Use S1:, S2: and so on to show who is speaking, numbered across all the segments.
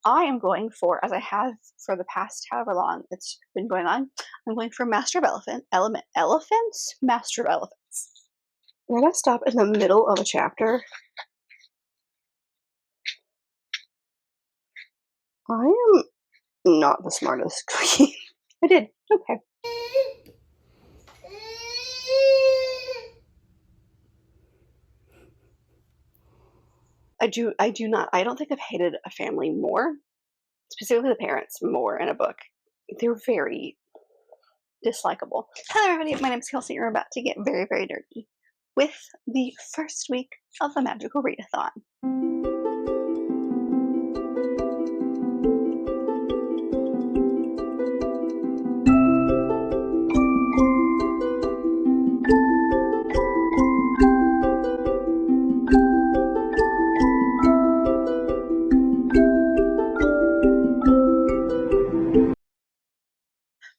S1: I am going for, as I have for the past however long it's been going on, I'm going for Master of Elephants? Master of Elephants. I'm gonna stop in the middle of a chapter. I am not the smartest cookie. I did. Okay. I don't think I've hated a family more, specifically the parents, more in a book. They're very dislikable. Hello everybody, my name is Kelsey and we're about to get very, very dirty with the first week of the Magical Readathon.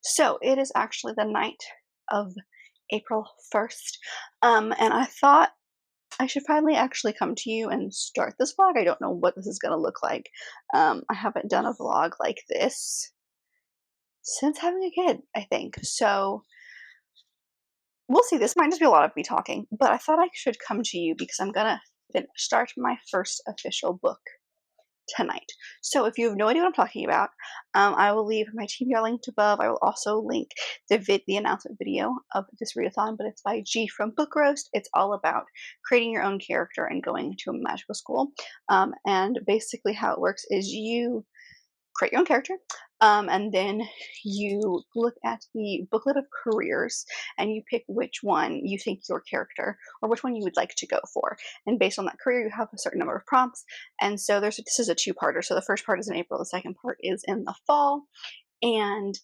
S1: So it is actually the night of April 1st, and I thought I should finally actually come to you and start this vlog. I don't know what this is going to look like. I haven't done a vlog like this since having a kid, I think. So we'll see. This might just be a lot of me talking, but I thought I should come to you because I'm going to start my first official book tonight. So if you have no idea what I'm talking about, I will leave my TBR linked above. I will also link the announcement video of this readathon, but it's by G from Book Roast. It's all about creating your own character and going to a magical school. And basically how it works is you create your own character, and then you look at the booklet of careers and you pick which one you think your character or which one you would like to go for, and based on that career you have a certain number of prompts. And so this is a two-parter. So the first part is in April, the second part is in the fall, and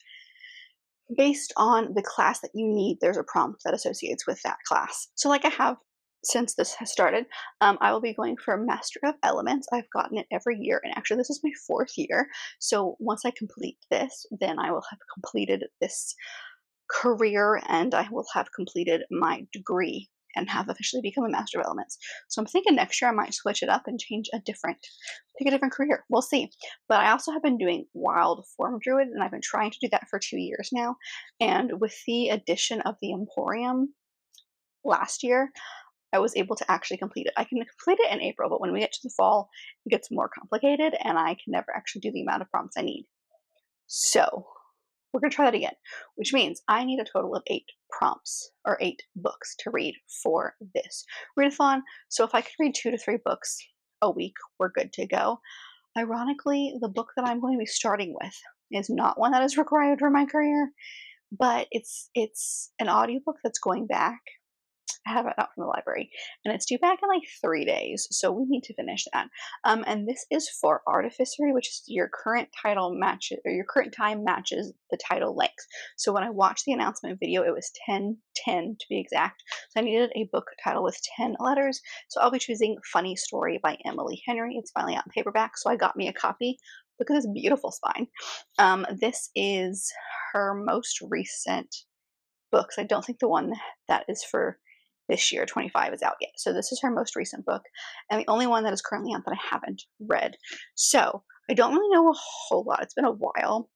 S1: based on the class that you need, there's a prompt that associates with that class. So like I have since this has started, I will be going for Master of Elements. I've gotten it every year, and actually this is my 4th year. So once I complete this, then I will have completed this career and I will have completed my degree and have officially become a Master of Elements. So I'm thinking next year I might switch it up and change pick a different career. We'll see. But I also have been doing Wild Form Druid, and I've been trying to do that for 2 years now. And with the addition of the Emporium last year, I was able to actually complete it. I can complete it in April, but when we get to the fall, it gets more complicated and I can never actually do the amount of prompts I need. So we're going to try that again, which means I need a total of 8 prompts or 8 books to read for this readathon. So if I could read 2 to 3 books a week, we're good to go. Ironically, the book that I'm going to be starting with is not one that is required for my career, but it's an audiobook that's going back. I have it out from the library, and it's due back in like 3 days, so we need to finish that. And this is for Artificery, which is your current title matches, or your current time matches the title length. So when I watched the announcement video, it was 10:10 to be exact. So I needed a book title with 10 letters. So I'll be choosing Funny Story by Emily Henry. It's finally out in paperback, so I got me a copy. Look at this beautiful spine. This is her most recent book. I don't think the one that is for this year, 25, is out yet. So this is her most recent book, and the only one that is currently out that I haven't read. So I don't really know a whole lot. It's been a while,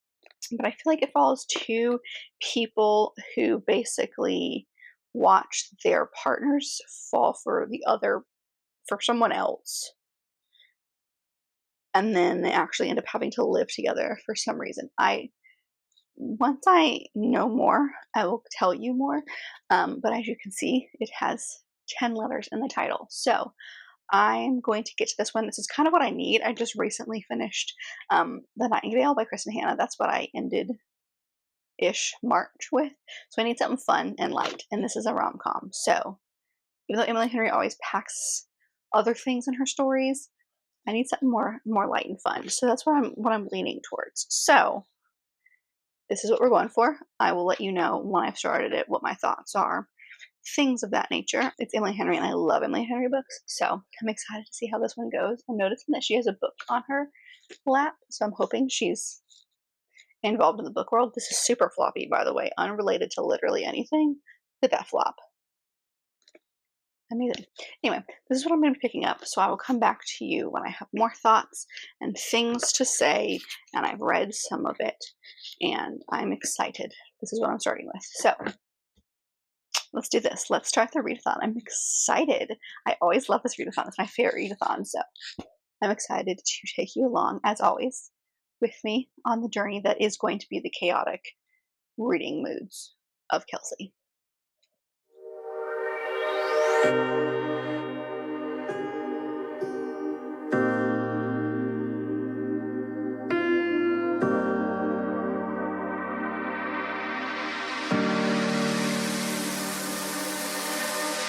S1: but I feel like it follows 2 people who basically watch their partners fall for someone else, and then they actually end up having to live together for some reason. Once I know more, I will tell you more, but as you can see, it has 10 letters in the title. So I'm going to get to this one. This is kind of what I need. I just recently finished The Nightingale by Kristen Hanna. That's what I ended-ish March with. So I need something fun and light, and this is a rom-com. So even though Emily Henry always packs other things in her stories, I need something more light and fun. So that's what I'm leaning towards. So this is what we're going for. I will let you know when I've started it what my thoughts are, things of that nature. It's Emily Henry, and I love Emily Henry books, so I'm excited to see how this one goes. I'm noticing that she has a book on her lap, so I'm hoping she's involved in the book world. This is super floppy, by the way, unrelated to literally anything. Look at that flop. Amazing. Anyway, this is what I'm going to be picking up, so I will come back to you when I have more thoughts and things to say, and I've read some of it, and I'm excited. This is what I'm starting with. So, let's do this. Let's start the readathon. I'm excited. I always love this readathon. It's my favorite readathon, so I'm excited to take you along, as always, with me on the journey that is going to be the chaotic reading moods of Kelsey.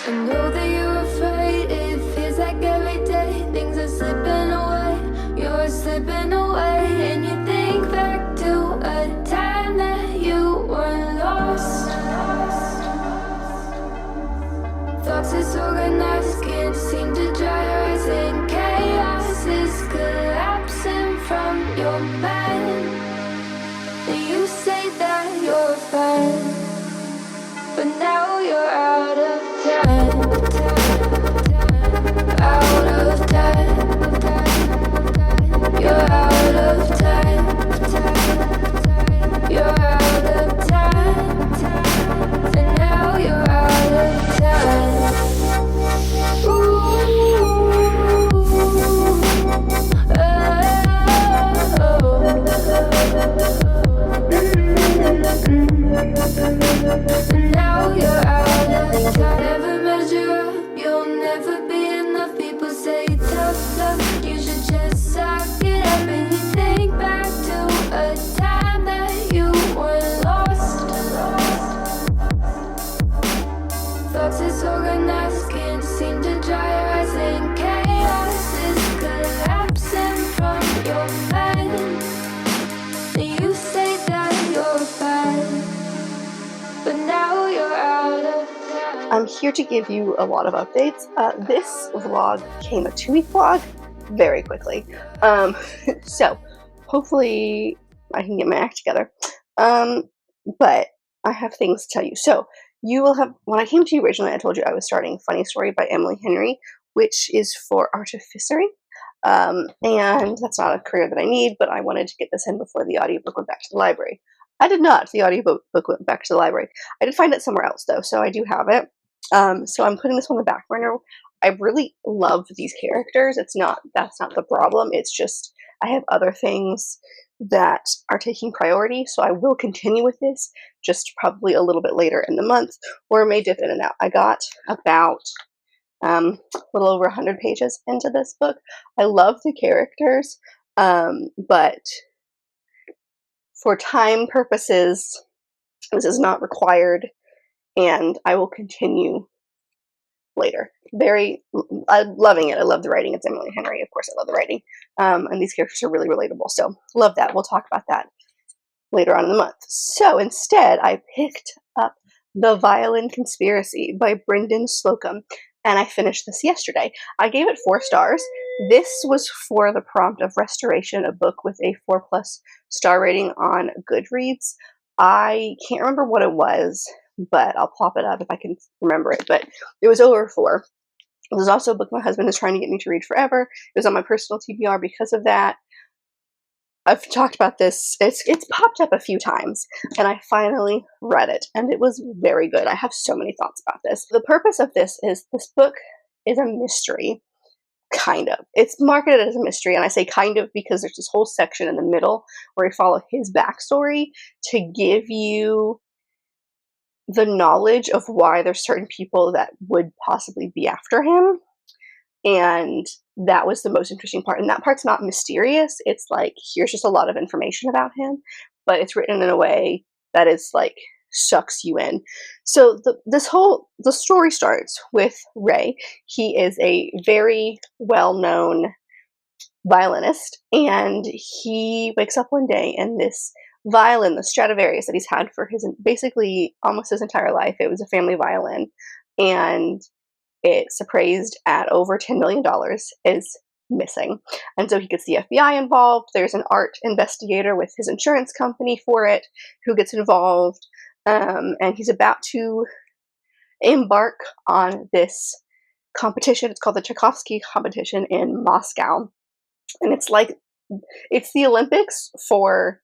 S2: I know that you're afraid, it feels like every day things are slipping away, you're slipping away, and you think back to a time that you were lost. Thoughts disorganized, can't seem to dry your eyes, and chaos is collapsing from your mind. And you say that you're fine, but now you're out of time, out of time, you're out of time, you're out of time, and now you're out of time. Ooh, and now you're out of time. Never measure up, you'll never be enough. People say tough love, you should just suck it up. And you think back to a time that you were lost. Thoughts disorganized, can't seem to dry your eyes, and chaos is collapsing from your mind. And you say that you're fine, but now you're out of time.
S1: I'm here to give you a lot of updates. This vlog became a 2-week vlog very quickly. So hopefully I can get my act together. But I have things to tell you. So you will have, when I came to you originally, I told you I was starting Funny Story by Emily Henry, which is for artificery. And that's not a career that I need, but I wanted to get this in before the audiobook went back to the library. I did not. The audiobook went back to the library. I did find it somewhere else though, so I do have it. So I'm putting this on the back burner. I really love these characters. That's not the problem. It's just I have other things that are taking priority, so I will continue with this, just probably a little bit later in the month, or may dip in and out. I got about a little over 100 pages into this book. I love the characters, but for time purposes, this is not required, and I will continue later. I'm loving it. I love the writing. It's Emily Henry. Of course, I love the writing. And these characters are really relatable. So, love that. We'll talk about that later on in the month. So, instead, I picked up The Violin Conspiracy by Brendan Slocum, and I finished this yesterday. I gave it 4 stars. This was for the prompt of restoration, a book with a 4+ star rating on Goodreads. I can't remember what it was, but I'll pop it up if I can remember it. But it was over 4. It was also a book my husband is trying to get me to read forever. It was on my personal TBR because of that. I've talked about this. It's popped up a few times, and I finally read it, and it was very good. I have so many thoughts about this. The purpose of this book is a mystery, kind of. It's marketed as a mystery, and I say kind of because there's this whole section in the middle where we follow his backstory to give you the knowledge of why there's certain people that would possibly be after him. And that was the most interesting part. And that part's not mysterious. It's like, here's just a lot of information about him, but it's written in a way that is like sucks you in. So the story starts with Ray. He is a very well-known violinist, and he wakes up one day and this violin, the Stradivarius that he's had for basically almost his entire life, it was a family violin, and it's appraised at over $10 million, is missing. And so he gets the FBI involved. There's an art investigator with his insurance company for it who gets involved, and he's about to embark on this competition. It's called the Tchaikovsky competition in Moscow, and it's the Olympics for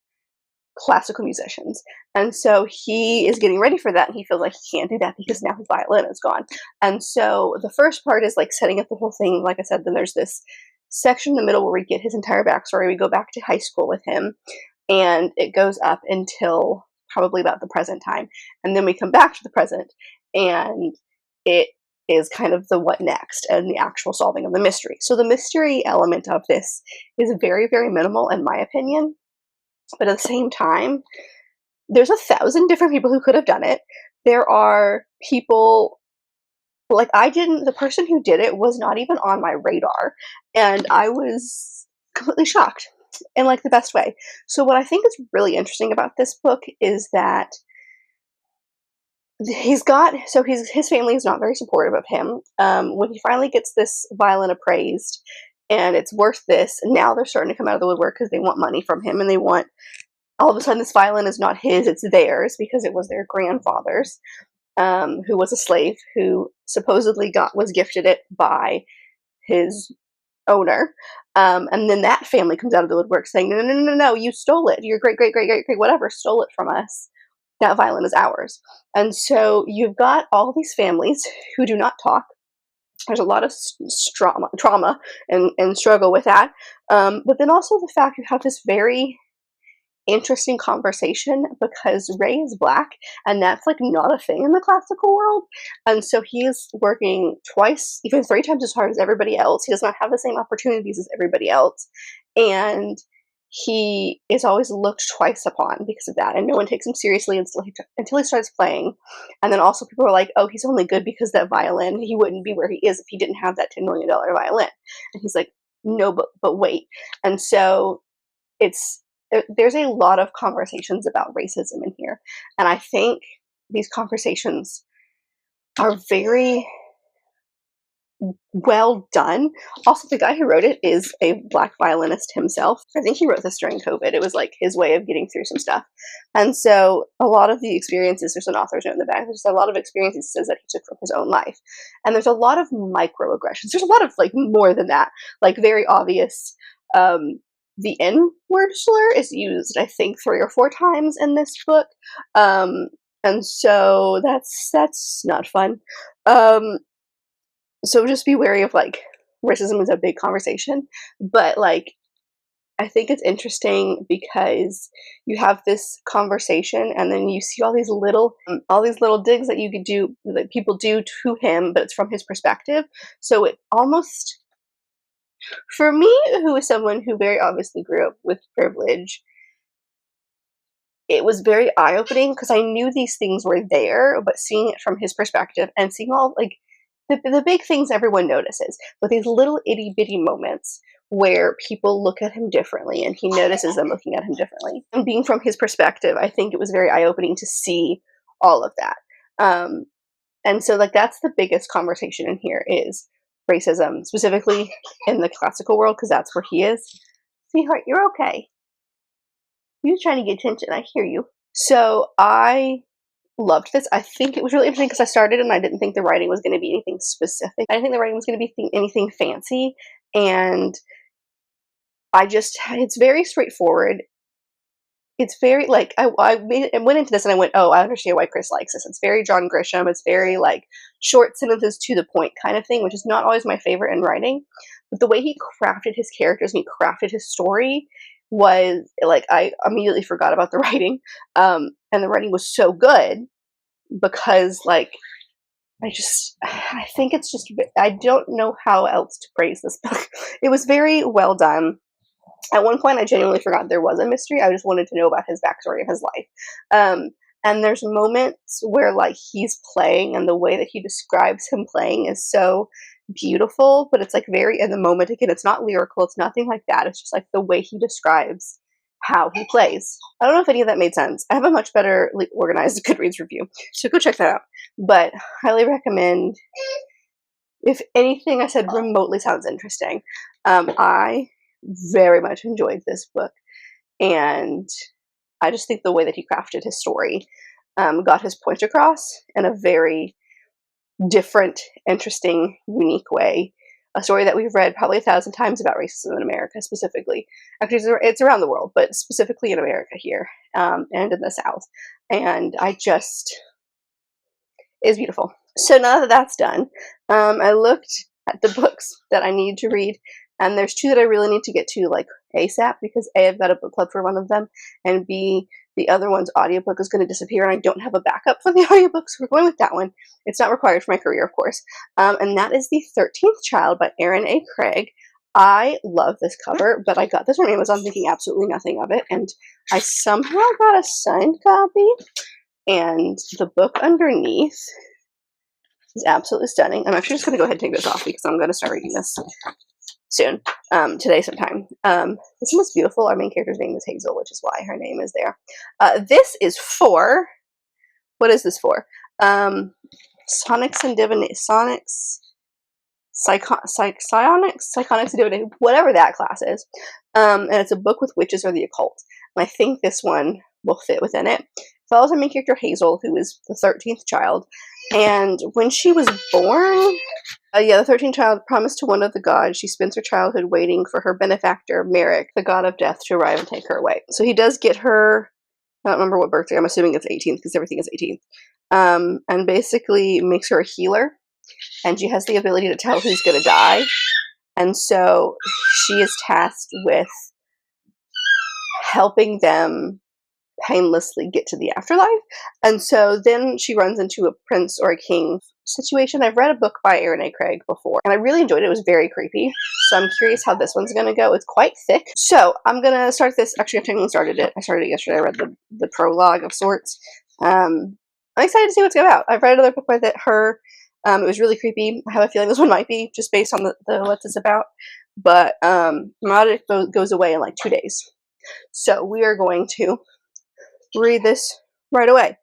S1: classical musicians. And so he is getting ready for that, and he feels like he can't do that because now his violin is gone. And so the first part is like setting up the whole thing. Like I said, then there's this section in the middle where we get his entire backstory. We go back to high school with him, and it goes up until probably about the present time. And then we come back to the present, and it is kind of the what next and the actual solving of the mystery. So the mystery element of this is very, very minimal in my opinion. But at the same time, there's 1,000 different people who could have done it. There are people, like the person who did it was not even on my radar. And I was completely shocked in like the best way. So what I think is really interesting about this book is that his family is not very supportive of him. When he finally gets this violin appraised and it's worth this, now they're starting to come out of the woodwork because they want money from him, and they want, all of a sudden this violin is not his, it's theirs because it was their grandfather's, who was a slave who supposedly was gifted it by his owner. And then that family comes out of the woodwork saying, no, you stole it. Your great, great, great, great, great, whatever, stole it from us. That violin is ours. And so you've got all these families who do not talk. There's a lot of trauma and struggle with that. But then also the fact you have this very interesting conversation because Ray is Black, and that's like not a thing in the classical world. And so he is working twice, even 3 times as hard as everybody else. He does not have the same opportunities as everybody else. And he is always looked twice upon because of that, and no one takes him seriously until he starts playing. And then also people are like, oh, he's only good because that violin. He wouldn't be where he is if he didn't have that $10 million violin. And he's like, no, but wait. And so there's a lot of conversations about racism in here, and I think these conversations are very well done. Also, the guy who wrote it is a Black violinist himself. I think he wrote this during COVID. It was like his way of getting through some stuff. And so a lot of the experiences, there's an author's note in the back, there's a lot of experiences he says that he took from his own life. And there's a lot of microaggressions. There's a lot of like more than that, like very obvious. The N-word slur is used, I think, 3 or 4 times in this book. And so that's not fun. So just be wary of, like, racism is a big conversation, but, like, I think it's interesting because you have this conversation and then you see all these little digs that you could do, that people do to him, but it's from his perspective. So it almost, for me, who is someone who very obviously grew up with privilege, it was very eye-opening because I knew these things were there, but seeing it from his perspective and seeing all, like, the big things everyone notices, but these little itty-bitty moments where people look at him differently and he notices them looking at him differently. And being from his perspective, I think it was very eye-opening to see all of that. And so, like, that's the biggest conversation in here is racism, specifically in the classical world, because that's where he is. Sweetheart, you're okay. You're trying to get attention. I hear you. So I loved this. I think it was really interesting because I started and I didn't think the writing was going to be anything specific. I didn't think the writing was going to be anything fancy. And it's very straightforward. It's very, like, I went into this and I went, oh, I understand why Chris likes this. It's very John Grisham. It's very, like, short sentences to the point kind of thing, which is not always my favorite in writing. But the way he crafted his characters and he crafted his story was, like, I immediately forgot about the writing. And the writing was so good because, like, I think it's just, I don't know how else to praise this book. It was very well done. At one point, I genuinely forgot there was a mystery. I just wanted to know about his backstory and his life. And there's moments where, like, he's playing and the way that he describes him playing is so beautiful, but it's, like, very in the moment. Again, it's not lyrical. It's nothing like that. It's just, like, the way he describes how he plays. I don't know if any of that made sense. I have a much better organized Goodreads review, so go check that out. But highly recommend. If anything I said remotely sounds interesting, I very much enjoyed this book, and I just think the way that he crafted his story got his point across in a very different, interesting, unique way. A story that we've read probably 1,000 times about racism in America specifically. Actually, it's around the world, but specifically in America here, and in the South. And it's beautiful. So now that that's done, I looked at the books that I need to read, and there's 2 that I really need to get to, like, ASAP, because A, I've got a book club for one of them, and B, the other one's audiobook is going to disappear, and I don't have a backup for the audiobook, so we're going with that one. It's not required for my career, of course. And that is The 13th Child by Aaron A. Craig. I love this cover, but I got this from Amazon thinking absolutely nothing of it, and I somehow got a signed copy, and the book underneath is absolutely stunning. I'm actually just going to go ahead and take this off because I'm going to start reading this soon, today sometime. This one is beautiful. Our main character's name is Hazel, which is why her name is there. This is for, what is this for? Psionics and Divination, whatever that class is. And it's a book with witches or the occult. And I think this one will fit within it. It follows our main character Hazel, who is the 13th child. And when she was born, the 13th child promised to one of the gods she spends her childhood waiting for her benefactor, Merrick, the god of death, to arrive and take her away. So he does get her, I don't remember what birthday, I'm assuming it's 18th because everything is 18th, and basically makes her a healer. And she has the ability to tell who's going to die. And so she is tasked with helping them painlessly get to the afterlife. And so then she runs into a prince or a king situation. I've read a book by Aaron A. Craig before, and I really enjoyed it. It was very creepy. So I'm curious how this one's going to go. It's quite thick. So I'm going to start this. Actually, I've technically started it. I started it yesterday. I read the prologue of sorts. I'm excited to see what's about. I've read another book by her. It was really creepy. I have a feeling this one might be, just based on the what it's about. But Melodic goes away in like 2 days. So we are going to read this right away.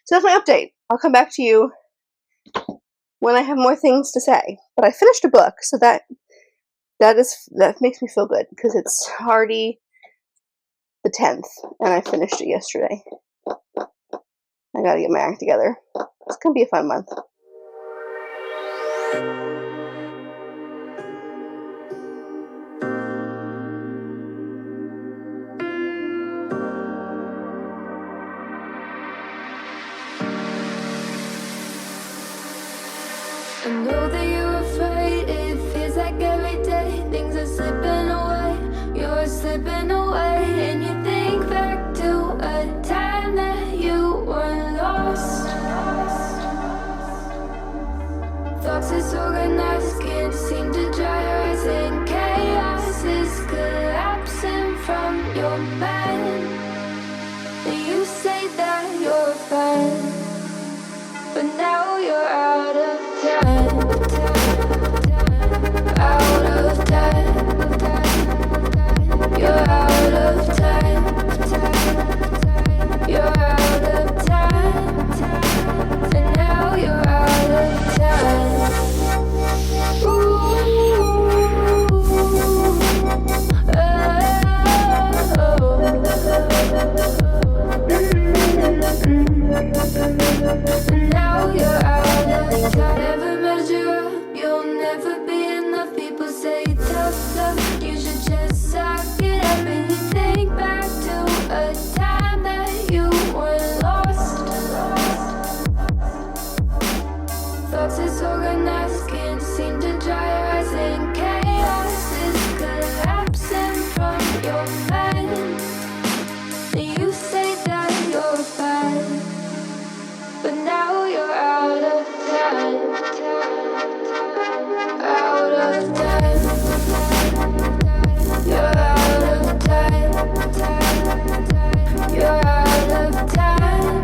S1: So that's my update. I'll come back to you when I have more things to say. But I finished a book, so that makes me feel good, because it's already the 10th, and I finished it yesterday. I gotta get my act together. It's gonna be a fun month.
S2: I know that you're afraid, it feels like every day things are slipping away, you're slipping away, and you think back to a time that you were lost. Thoughts disorganized, can't seem to dry your eyes, and chaos is collapsing from your mind. And you say that you're fine, but now you're out of time, out of time, you're out of time, you're out of time, and now you're out of time. Now you're out of time. Never measure up, you'll never be enough. People say tough love, you should just suck it up. And you think back to a time that you were lost. Thoughts disorganized, can't seem to dry your eyes, and chaos is collapsing from your mind. And you say that you're fine, but now you're out of time, out of time, you're out of time, you're out of time,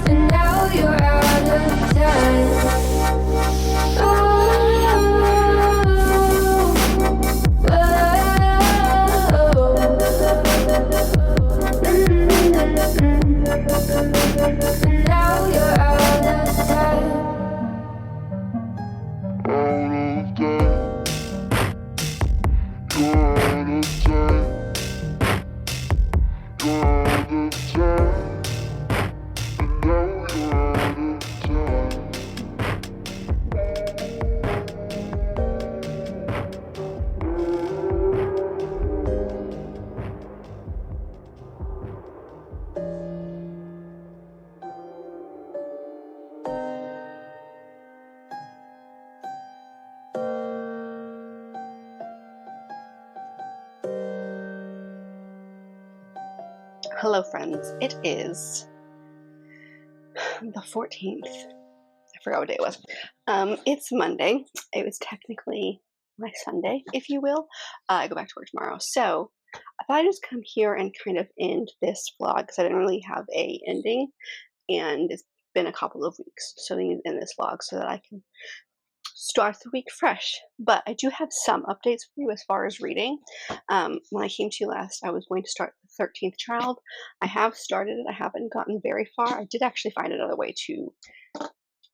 S2: and now you're out of time. Now you're out of time.
S1: Hello friends, it is the 14th. I forgot what day it was. It's Monday. It was technically my Sunday, if you will. I go back to work tomorrow. So I thought I'd just come here and kind of end this vlog because I didn't really have a ending, and it's been a couple of weeks. So I need to end this vlog so that I can start the week fresh. But I do have some updates for you as far as reading. When I came to you last, I was going to start the 13th Child. I have started it. I haven't gotten very far. I did actually find another way to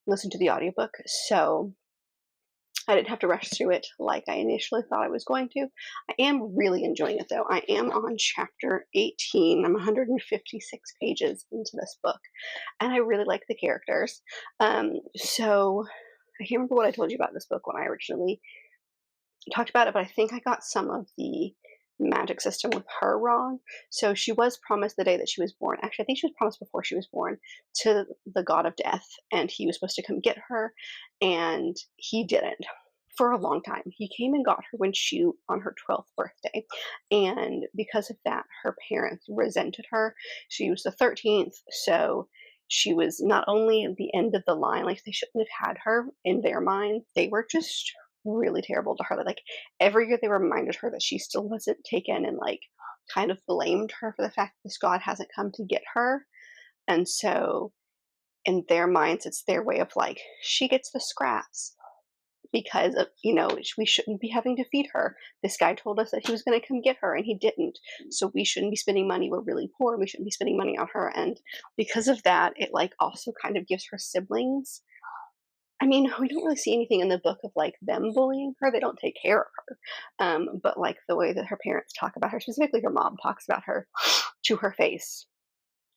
S1: listen to the audiobook, so I didn't have to rush through it like I initially thought I was going to. I am really enjoying it though. I am on chapter 18. I'm 156 pages into this book, and I really like the characters. So I can't remember what I told you about this book when I originally talked about it, but I think I got some of the magic system with her wrong. So she was promised the day that she was born. Actually, I think she was promised before she was born to the god of death, and he was supposed to come get her, and he didn't for a long time. He came and got her when she on her 12th birthday, and because of that, her parents resented her. She was the 13th, so she was not only at the end of the line, like they shouldn't have had her in their mind. They were just really terrible to her. Like every year they reminded her that she still wasn't taken, and like kind of blamed her for the fact this god hasn't come to get her. And so in their minds, it's their way of like, she gets the scraps because of, we shouldn't be having to feed her. This guy told us that he was going to come get her and he didn't. So we shouldn't be spending money. We're really poor. We shouldn't be spending money on her. And because of that, it like also kind of gives her siblings. I mean, we don't really see anything in the book of like them bullying her. They don't take care of her. But like the way that her parents talk about her, specifically her mom talks about her to her face.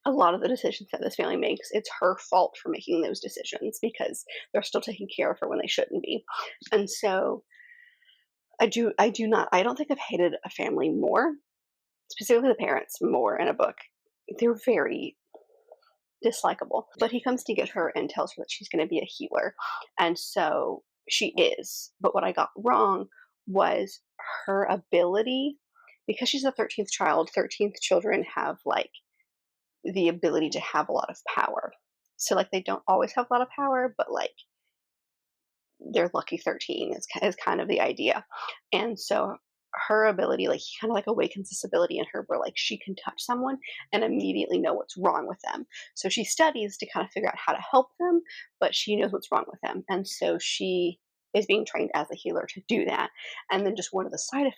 S1: A lot of the decisions that this family makes, it's her fault for making those decisions because they're still taking care of her when they shouldn't be. And so I don't think I've hated a family more, specifically the parents more in a book. They're very dislikable. But he comes to get her and tells her that she's going to be a healer. And so she is. But what I got wrong was her ability, because she's the 13th child, 13th children have like the ability to have a lot of power. So like they don't always have a lot of power, but like they're lucky 13 is kind of the idea. And so her ability, like he kind of like awakens this ability in her where like she can touch someone and immediately know what's wrong with them. So she studies to kind of figure out how to help them, but she knows what's wrong with them. And so she is being trained as a healer to do that. And then just one of the side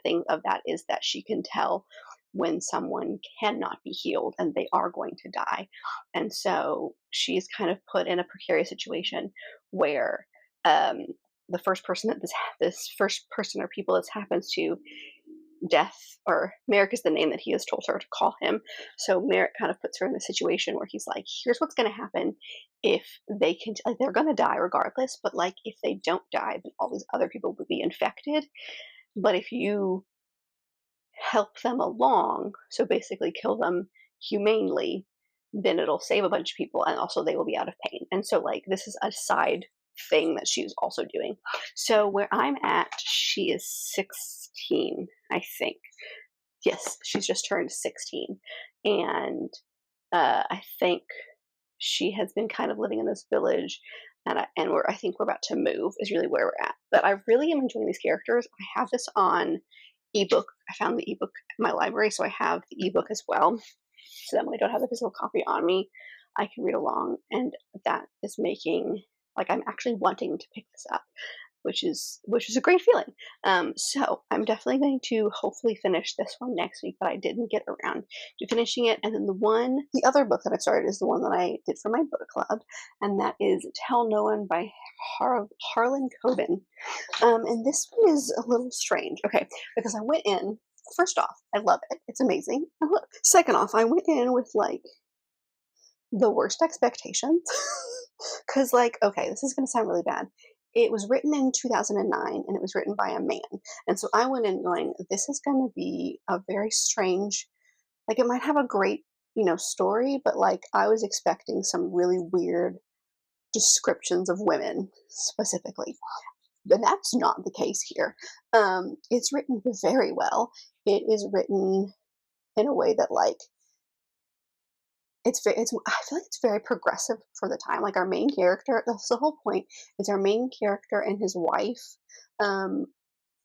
S1: thing of that is that she can tell when someone cannot be healed and they are going to die. And so she's kind of put in a precarious situation where the first person that this first person or people this happens to, Death, or Merrick is the name that he has told her to call him. So Merrick kind of puts her in the situation where he's like, here's what's going to happen if they can, like, they're going to die regardless, but like if they don't die, then all these other people would be infected. But if you help them along, so basically kill them humanely, then it'll save a bunch of people and also they will be out of pain. And so like this is a side thing that she's also doing. So where I'm at, she is 16, I think. Yes, she's just turned 16. And I think she has been kind of living in this village, and I think we're about to move is really where we're at. But I really am enjoying these characters. I have this on ebook. I found the ebook in my library, so I have the ebook as well. So that when I don't have the physical copy on me, I can read along, and that is making like I'm actually wanting to pick this up, which is a great feeling. So I'm definitely going to hopefully finish this one next week, but I didn't get around to finishing it. And then the other book that I started is the one that I did for my book club, and that is Tell No One by Harlan Coben. And this one is a little strange. Okay, because I went in, first off, I love it. It's amazing. Second off, I went in with like the worst expectations. Because like, okay, this is going to sound really bad. It was written in 2009 and it was written by a man. And so I went in going, this is going to be a very strange, like it might have a great, story, but like I was expecting some really weird descriptions of women specifically. But that's not the case here. It's written very well. It is written in a way that like it's I feel like it's very progressive for the time. Like our main character, that's the whole point, is our main character and his wife, um,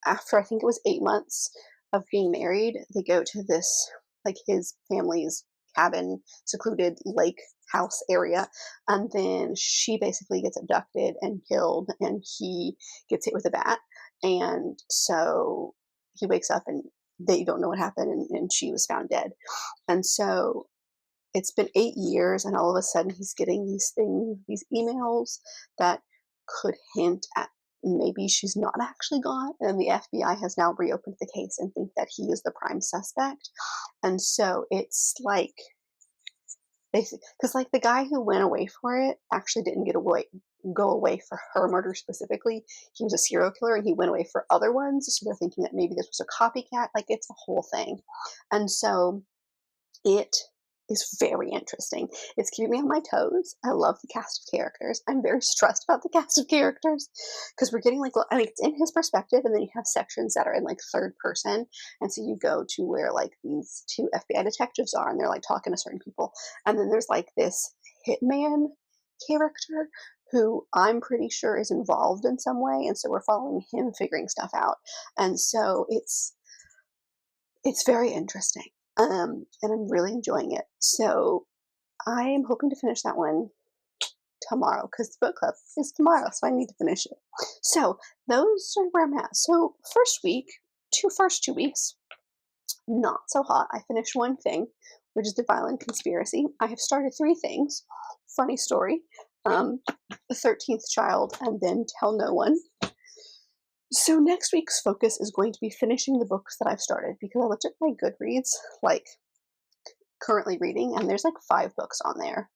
S1: after I think it was 8 months of being married, they go to this like his family's cabin, secluded lake house area, and then she basically gets abducted and killed, and he gets hit with a bat, and so he wakes up and they don't know what happened, and she was found dead, and so it's been 8 years, and all of a sudden he's getting these things, these emails that could hint at maybe she's not actually gone. And the FBI has now reopened the case and think that he is the prime suspect. And so it's like, because like the guy who went away for it actually didn't go away for her murder specifically. He was a serial killer and he went away for other ones. So they're thinking that maybe this was a copycat. Like it's a whole thing. And so it is very interesting. It's keeping me on my toes. I love the cast of characters. I'm very stressed about the cast of characters because we're getting like, I mean, it's in his perspective, and then you have sections that are in like third person, and so you go to where like these two FBI detectives are, and they're like talking to certain people, and then there's like this hitman character who I'm pretty sure is involved in some way, and so we're following him figuring stuff out, and so it's very interesting. And I'm really enjoying it. So I am hoping to finish that one tomorrow because the book club is tomorrow, so I need to finish it. So those are where I'm at. So first 2 weeks, not so hot. I finished one thing, which is the Violent Conspiracy. I have started 3 things. Funny story. The 13th Child, and then Tell No One. So next week's focus is going to be finishing the books that I've started, because I looked at my Goodreads, like currently reading, and there's like 5 books on there.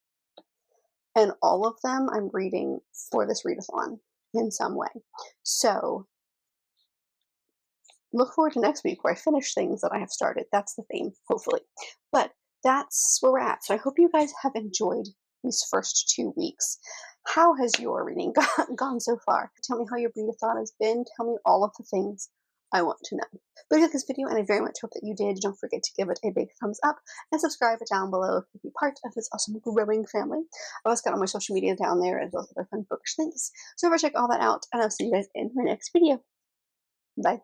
S1: And all of them I'm reading for this readathon in some way. So look forward to next week where I finish things that I have started. That's the theme, hopefully. But that's where we're at. So I hope you guys have enjoyed these first 2 weeks. How has your reading gone so far? Tell me how your readathon has been. Tell me all of the things I want to know. But if you like this video, and I very much hope that you did, don't forget to give it a big thumbs up and subscribe down below if you'd be part of this awesome growing family. I've also got all my social media down there, as well as other fun bookish links. So check all that out, and I'll see you guys in my next video. Bye.